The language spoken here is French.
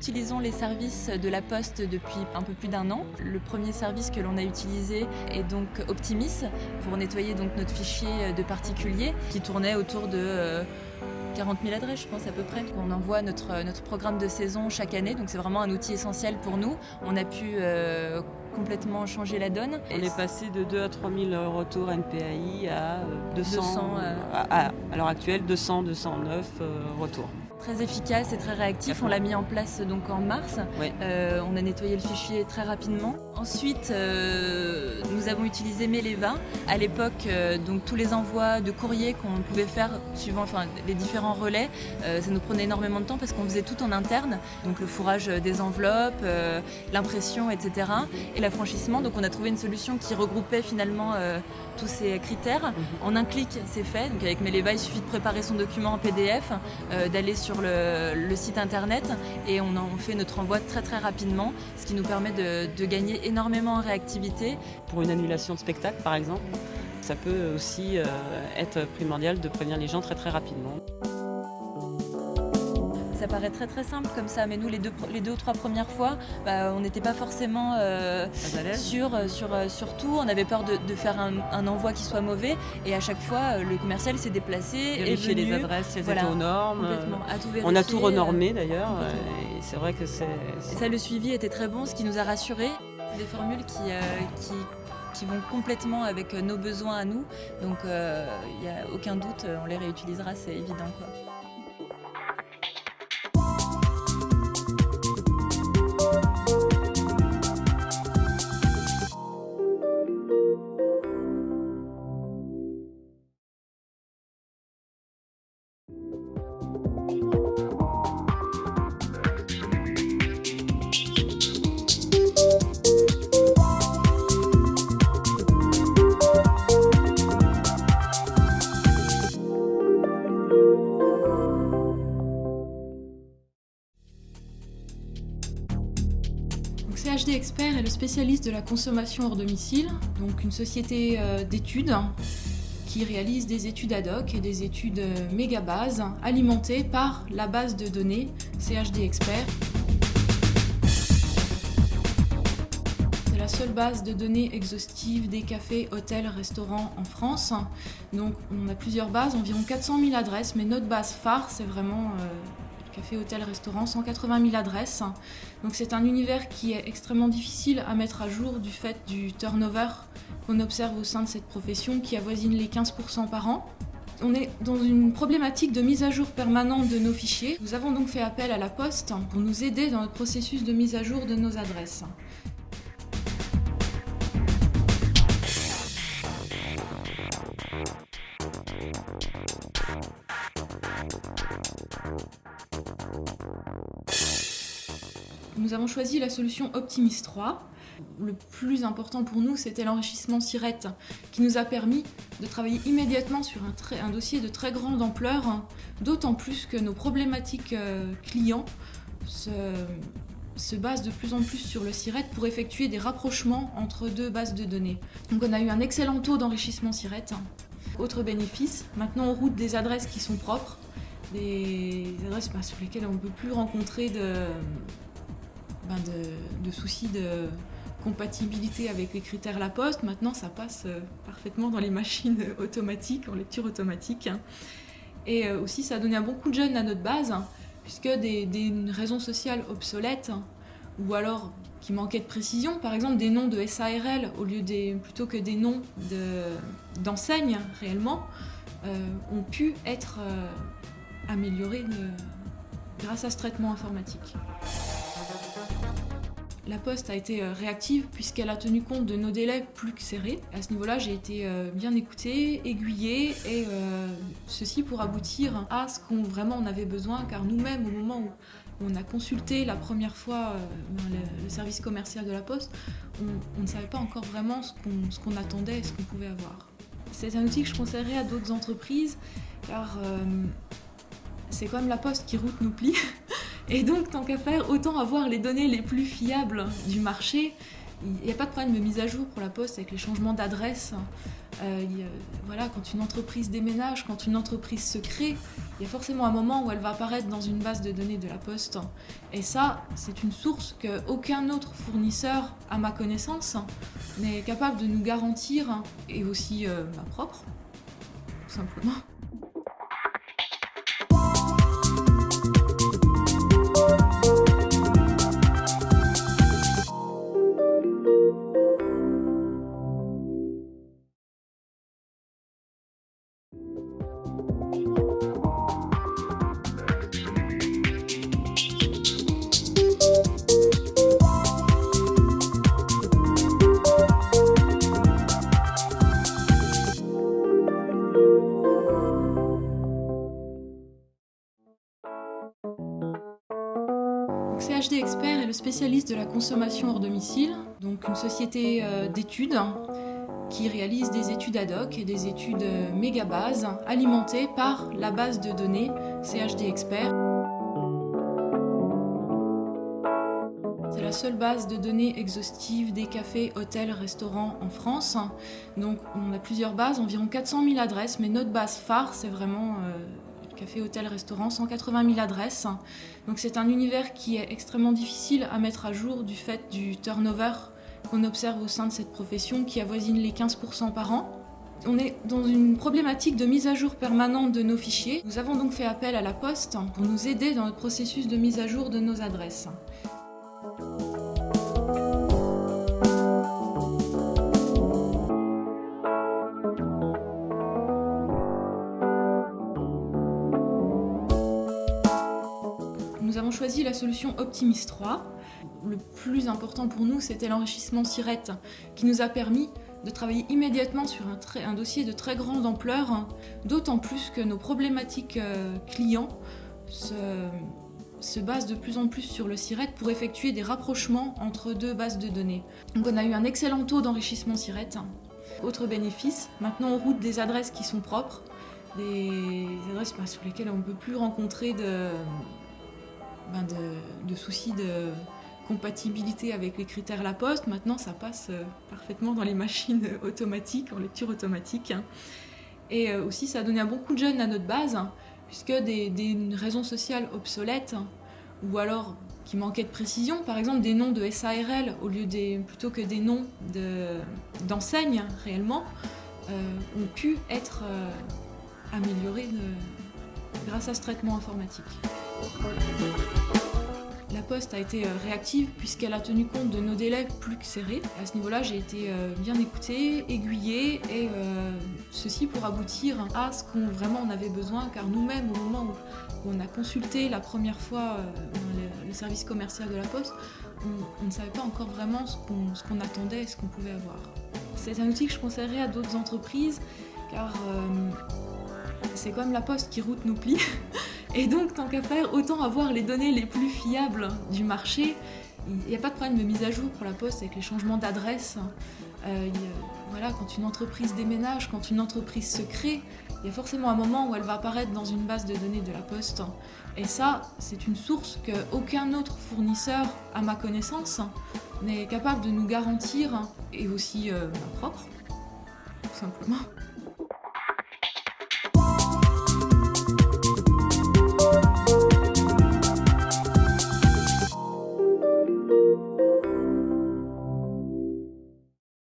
utilisons les services de la Poste depuis un peu plus d'1 an. Le premier service que l'on a utilisé est donc Optimis pour nettoyer donc notre fichier de particuliers qui tournait autour de 40 000 adresses, je pense à peu près. On envoie notre programme de saison chaque année, donc c'est vraiment un outil essentiel pour nous. On a pu complètement changer la donne. On est passé de 2 à 3 000 retours NPAI à 200 à l'heure actuelle, 209 retours. Très efficace et très réactif. On l'a mis en place donc en mars. Oui. On a nettoyé le fichier très rapidement. Ensuite, nous avons utilisé Meleva. À l'époque, donc tous les envois de courrier qu'on pouvait faire suivant les différents relais, ça nous prenait énormément de temps parce qu'on faisait tout en interne. Donc le fourrage des enveloppes, l'impression, etc. Et l'affranchissement. Donc on a trouvé une solution qui regroupait finalement tous ces critères. En un clic, c'est fait. Donc avec Meleva, il suffit de préparer son document en PDF, d'aller sur le site internet et on fait notre envoi très très rapidement, ce qui nous permet de gagner énormément en réactivité. Pour une annulation de spectacle par exemple, ça peut aussi être primordial de prévenir les gens très très rapidement. Ça paraît très très simple comme ça, mais nous les deux ou trois premières fois, on n'était pas forcément sûr sur tout. On avait peur de faire un envoi qui soit mauvais, et à chaque fois le commercial s'est déplacé, vérifier est venu, les adresses, si elles étaient aux normes. On a tout renormé d'ailleurs, et c'est vrai que c'est... Et ça, le suivi était très bon, ce qui nous a rassurés. C'est des formules qui vont complètement avec nos besoins à nous, donc il n'y a aucun doute, on les réutilisera, c'est évident, quoi. CHD Expert est le spécialiste de la consommation hors domicile, donc une société d'études qui réalise des études ad hoc et des études méga-bases alimentées par la base de données CHD Expert. C'est la seule base de données exhaustive des cafés, hôtels, restaurants en France. Donc on a plusieurs bases, environ 400 000 adresses, mais notre base phare, c'est vraiment café, hôtel, restaurant, 180 000 adresses. Donc c'est un univers qui est extrêmement difficile à mettre à jour du fait du turnover qu'on observe au sein de cette profession qui avoisine les 15% par an. On est dans une problématique de mise à jour permanente de nos fichiers. Nous avons donc fait appel à la Poste pour nous aider dans notre processus de mise à jour de nos adresses. Nous avons choisi la solution Optimis 3. Le plus important pour nous, c'était l'enrichissement SIRET, qui nous a permis de travailler immédiatement sur un dossier de très grande ampleur, d'autant plus que nos problématiques clients se basent de plus en plus sur le SIRET pour effectuer des rapprochements entre deux bases de données. Donc on a eu un excellent taux d'enrichissement SIRET. Autre bénéfice, maintenant on route des adresses qui sont propres, des adresses sur lesquelles on ne peut plus rencontrer de soucis de compatibilité avec les critères La Poste. Maintenant, ça passe parfaitement dans les machines automatiques, en lecture automatique. Et aussi, ça a donné un bon coup de jeune à notre base, puisque des raisons sociales obsolètes, ou alors qui manquaient de précision, par exemple des noms de SARL plutôt que des noms d'enseignes réellement, ont pu être améliorés grâce à ce traitement informatique. La Poste a été réactive puisqu'elle a tenu compte de nos délais plus que serrés. À ce niveau-là, j'ai été bien écoutée, aiguillée, et ceci pour aboutir à ce qu'on vraiment on avait besoin, car nous-mêmes, au moment où on a consulté la première fois le service commercial de la Poste, on ne savait pas encore vraiment ce qu'on attendait et ce qu'on pouvait avoir. C'est un outil que je conseillerais à d'autres entreprises, car c'est quand même la Poste qui route nos plis. Et donc, tant qu'à faire, autant avoir les données les plus fiables du marché Il n'y a pas de problème de mise à jour pour la Poste avec les changements d'adresse. Voilà, quand une entreprise déménage, quand une entreprise se crée, il y a forcément un moment où elle va apparaître dans une base de données de la Poste. Et ça, c'est une source qu'aucun autre fournisseur, à ma connaissance, n'est capable de nous garantir, et aussi ma propre, tout simplement. CHD Expert est le spécialiste de la consommation hors domicile, donc une société d'études qui réalise des études ad hoc et des études méga bases alimentées par la base de données CHD Expert. C'est la seule base de données exhaustive des cafés, hôtels, restaurants en France. Donc on a plusieurs bases, environ 400 000 adresses, mais notre base phare, c'est vraiment café, hôtel, restaurant, 180 000 adresses. Donc c'est un univers qui est extrêmement difficile à mettre à jour du fait du turnover qu'on observe au sein de cette profession qui avoisine les 15% par an. On est dans une problématique de mise à jour permanente de nos fichiers. Nous avons donc fait appel à la Poste pour nous aider dans notre processus de mise à jour de nos adresses. Nous avons choisi la solution Optimis 3. Le plus important pour nous, c'était l'enrichissement SIRET, qui nous a permis de travailler immédiatement sur un dossier de très grande ampleur, d'autant plus que nos problématiques clients se basent de plus en plus sur le SIRET pour effectuer des rapprochements entre deux bases de données. Donc on a eu un excellent taux d'enrichissement SIRET. Autre bénéfice, maintenant on route des adresses qui sont propres, des adresses sur lesquelles on ne peut plus rencontrer de soucis de compatibilité avec les critères La Poste. Maintenant, ça passe parfaitement dans les machines automatiques, en lecture automatique. Et aussi, ça a donné un bon coup de jeune à notre base, puisque des raisons sociales obsolètes, ou alors qui manquaient de précision, par exemple des noms de SARL plutôt que des noms d'enseignes réellement, ont pu être améliorés grâce à ce traitement informatique. La Poste a été réactive puisqu'elle a tenu compte de nos délais plus que serrés. À ce niveau-là, j'ai été bien écoutée, aiguillée, et ceci pour aboutir à ce qu'on vraiment on avait besoin, car nous-mêmes, au moment où on a consulté la première fois le service commercial de la Poste, on ne savait pas encore vraiment ce qu'on attendait et ce qu'on pouvait avoir. C'est un outil que je conseillerais à d'autres entreprises, car c'est quand même la Poste qui route nos plis. Et donc, tant qu'à faire, autant avoir les données les plus fiables du marché. Il n'y a pas de problème de mise à jour pour la Poste avec les changements d'adresse. Voilà, quand une entreprise déménage, quand une entreprise se crée, il y a forcément un moment où elle va apparaître dans une base de données de la Poste. Et ça, c'est une source qu'aucun autre fournisseur, à ma connaissance, n'est capable de nous garantir, et aussi ma propre, tout simplement.